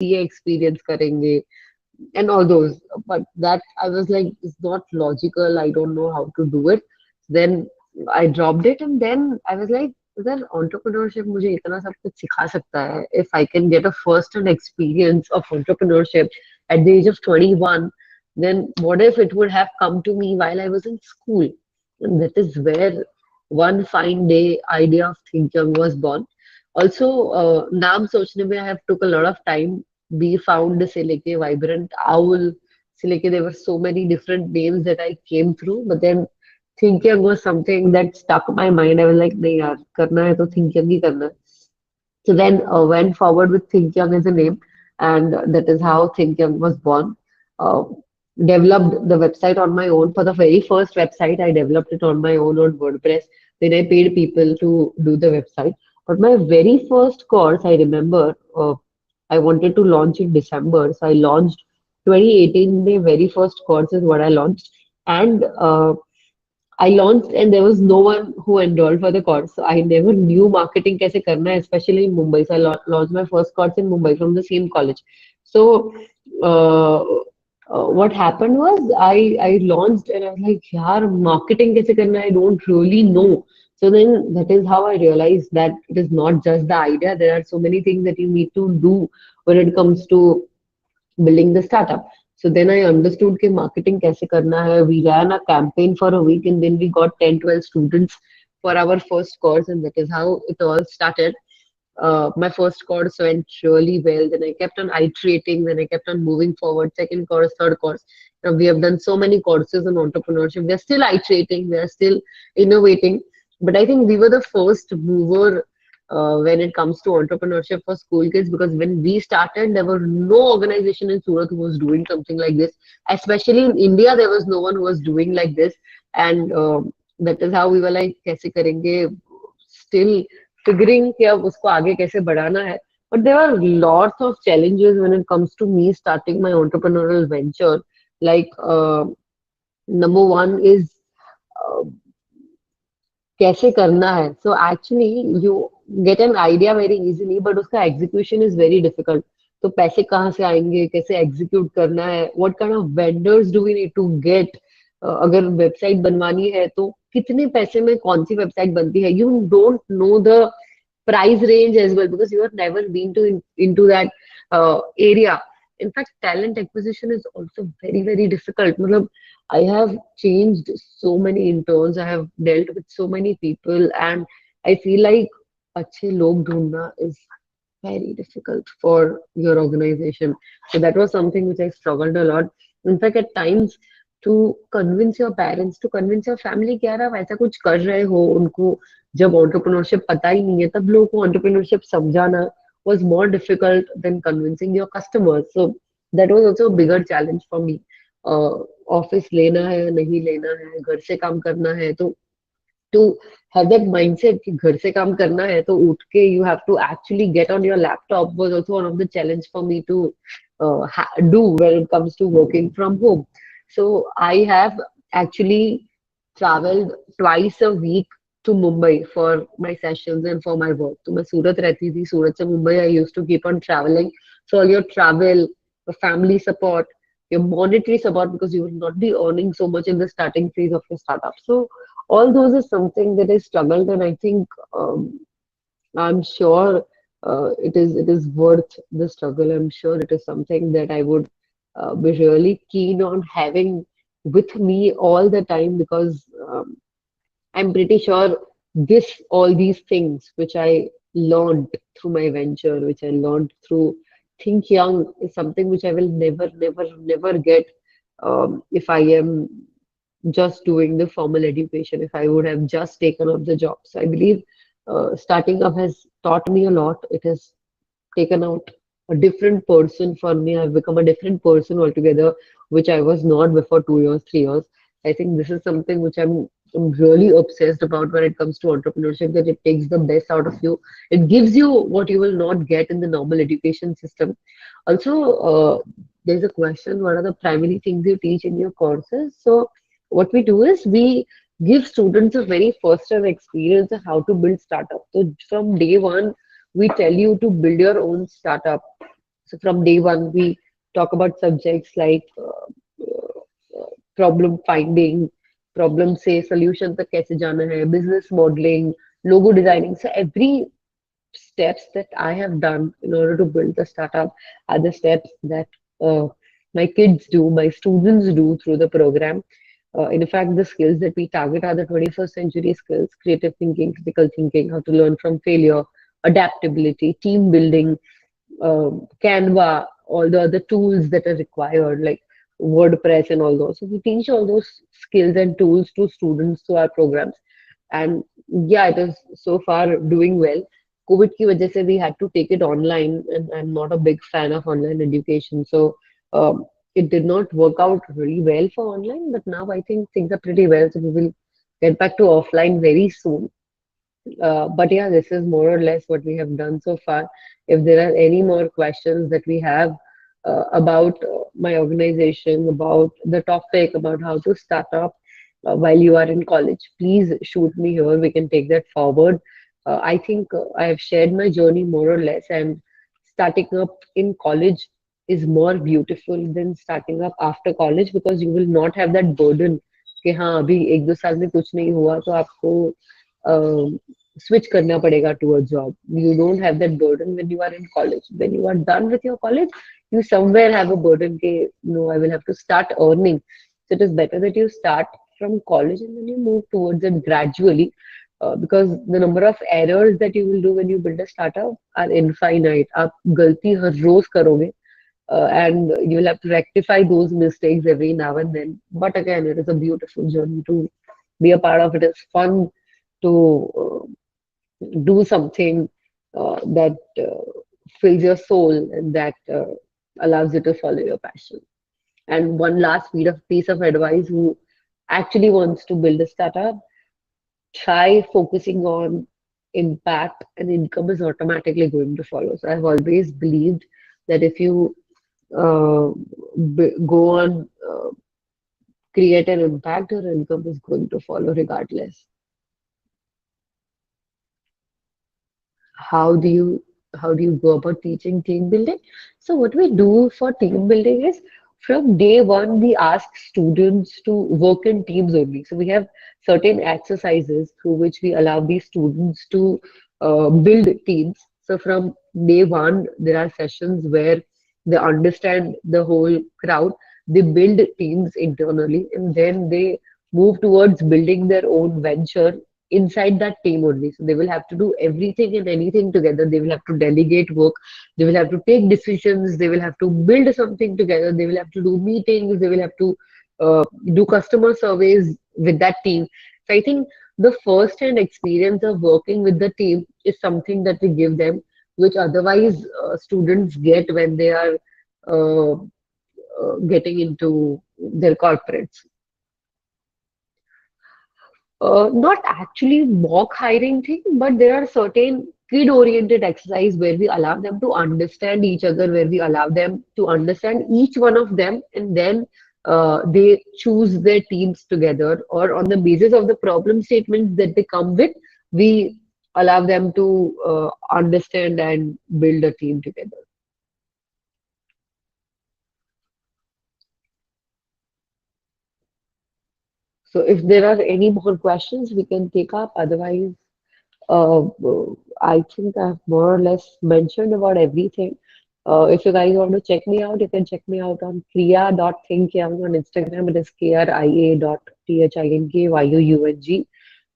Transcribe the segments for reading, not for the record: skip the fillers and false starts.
CA experience करेंगे and all those. But that I was like, it's not logical. I don't know how to do it. Then I dropped it, and then I was like, then entrepreneurship मुझे इतना सब कुछ सिखा सकता है. If I can get a first-hand experience of entrepreneurship at the age of 21, then what if it would have come to me while I was in school? And that is where one fine day idea of Think Young was born. Also, नाम सोचने में I have took a lot of time. Be found से लेके vibrant owl से लेके there were so many different names that I came through, but then Think Young was something that stuck in my mind. I was like, नहीं यार करना है तो Think Young ही करना है. So then went forward with Think Young as a name, and that is how Think Young was born. Uh, Developed the website on my own. For the very first website, I developed it on my own on WordPress. Then I paid people to do the website. But my very first course, I remember, I wanted to launch in December. So I launched 2018, the very first course is what I launched. And I launched and there was no one who enrolled for the course. So I never knew marketing kaise karna hai, especially in Mumbai. So I launched my first course in Mumbai from the same college. So uh, what happened was I launched and I was like, yaar, marketing kaise karna hai? I don't really know. So then that is how I realized that it is not just the idea. There are so many things that you need to do when it comes to building the startup. So then I understood कि marketing कैसे करना है. We ran a campaign for a week and then we got 10, 12 students for our first course, and that is how it all started. My first course went really well. Then I kept on iterating. Then I kept on moving forward. Second course, third course. Now we have done so many courses on entrepreneurship. We are still iterating. We are still innovating. But I think we were the first mover when it comes to entrepreneurship for school kids, because when we started, there was no organization in Surat who was doing something like this. Especially in India, there was no one who was doing like this. And that is how we were like, कैसे करेंगे? Still figuring कि अब उसको आगे कैसे बढ़ाना है. But there are lots of challenges when it comes to me starting my entrepreneurial venture. Like number one is uh, कैसे करना है. So actually you get an idea very easily, but उसका execution is very difficult. तो पैसे कहाँ से आएंगे, कैसे execute करना है, what kind of vendors do we need to get. अगर वेबसाइट बनवानी है तो कितने पैसे में कौन सी वेबसाइट बनती है. You don't know the price range as well because you have never been into that area. In fact, talent acquisition is also very, very difficult. मतलब, I have changed so many interns. I have dealt with so many people, and I feel like अच्छे लोग ढूंढना is very difficult for your organization. So that was something which I struggled a lot. In fact, at times to convince your parents, to convince your family कि यार आप ऐसा कुछ कर रहे हो, उनको जब entrepreneurship पता ही नहीं है, तब लोगों को entrepreneurship समझाना was more difficult than convincing your customers. So that was also a bigger challenge for me. Office लेना है नहीं लेना है, घर से काम करना है, तो to have that mindset कि घर से काम करना है तो उठ के you have to actually get on your laptop was also one of the challenge for me to do when it comes to working from home. So I have actually traveled twice a week to Mumbai for my sessions and for my work. तो मैं सूरत रहती थी, सूरत से Mumbai I used to keep on traveling. So all your travel, your family support, your monetary support, because you will not be earning so much in the starting phase of your startup. So all those is something that I struggled, and I think I'm sure it is worth the struggle. I'm sure it is something that I would be really keen on having with me all the time, because I'm pretty sure all these things which I learned through my venture, which I learned through Think Young, is something which I will never, never, never get if I am just doing the formal education, if I would have just taken up the job. So I believe starting up has taught me a lot. It has taken out a different person for me. I've become a different person altogether, which I was not before 2 years, 3 years. I think this is something which I'm really obsessed about when it comes to entrepreneurship, that it takes the best out of you. It gives you what you will not get in the normal education system. Also, there's a question, what are the primary things you teach in your courses? So what we do is we give students a very first time experience of how to build startup. So from day one, we tell you to build your own startup. So from day one, we talk about subjects like problem finding, problem से solution तक कैसे जाना है, business modeling, logo designing. So every steps that I have done in order to build the startup are the steps that my kids do, my students do through the program. In fact, the skills that we target are the 21st century skills: creative thinking, critical thinking, how to learn from failure, adaptability, team building, Canva, all the other tools that are required, like WordPress and all those. So we teach all those skills and tools to students through our programs. And yeah, it is so far doing well. COVID ki wajah se we had to take it online, and I'm not a big fan of online education. So it did not work out really well for online, but now I think things are pretty well. So we will get back to offline very soon. But yeah, this is more or less what we have done so far. If there are any more questions that we have about my organization, about the topic, about how to start up while you are in college, please shoot me here. We can take that forward. I think I have shared my journey more or less, and starting up in college is more beautiful than starting up after college because you will not have that burden कि हाँ अभी एक दो साल में कुछ नहीं हुआ तो आपको switch करना पड़ेगा to a job. You don't have that burden when you are in college. When you are done with your college, you somewhere have a burden कि no, I will have to start earning. So it is better that you start from college and then you move towards it gradually. Because the number of errors that you will do when you build a startup are infinite. आप गलती हर रोज करोगे, and you will have to rectify those mistakes every now and then. But again, it is a beautiful journey to be a part of. It is fun to do something that fills your soul and that allows you to follow your passion. And one last piece of advice: who actually wants to build a startup, try focusing on impact, and income is automatically going to follow. So I've always believed that if you uh, go on create an impact, your income is going to follow regardless. How do you how do you go about teaching team building? So what we do for team building is from day one we ask students to work in teams only. So we have certain exercises through which we allow these students to build teams. So from day one there are sessions where they understand the whole crowd, they build teams internally, and then they move towards building their own venture inside that team only. So they will have to do everything and anything together. They will have to delegate work. They will have to take decisions. They will have to build something together. They will have to do meetings. They will have to do customer surveys with that team. So I think the first-hand experience of working with the team is something that we give them, which otherwise students get when they are getting into their corporates. Not actually mock hiring thing, but there are certain kid-oriented exercise where we allow them to understand each other, where we allow them to understand each one of them, and then they choose their teams together, or on the basis of the problem statements that they come with, we allow them to understand and build a team together. So if there are any more questions, we can take up. Otherwise, Uh, I think I've more or less mentioned about everything. If you guys want to check me out, you can check me out on kriya.thinkyoung on Instagram. It is KRIA.THINKYOUNG.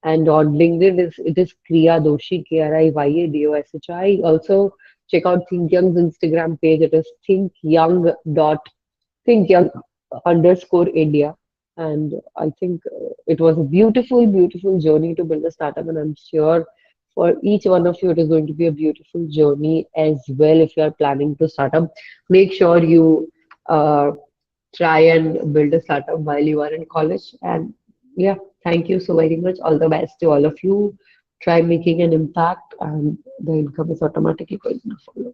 And on LinkedIn, it is Kriya Doshi, KRIYADOSHI. Also, check out Think Young's Instagram page. It is thinkyoung_India. And I think it was a beautiful, beautiful journey to build a startup. And I'm sure for each one of you, it is going to be a beautiful journey as well if you are planning to start up. Make sure you uh, try and build a startup while you are in college. And yeah, thank you so very much. All the best to all of you. Try making an impact, and the income is automatically going to follow.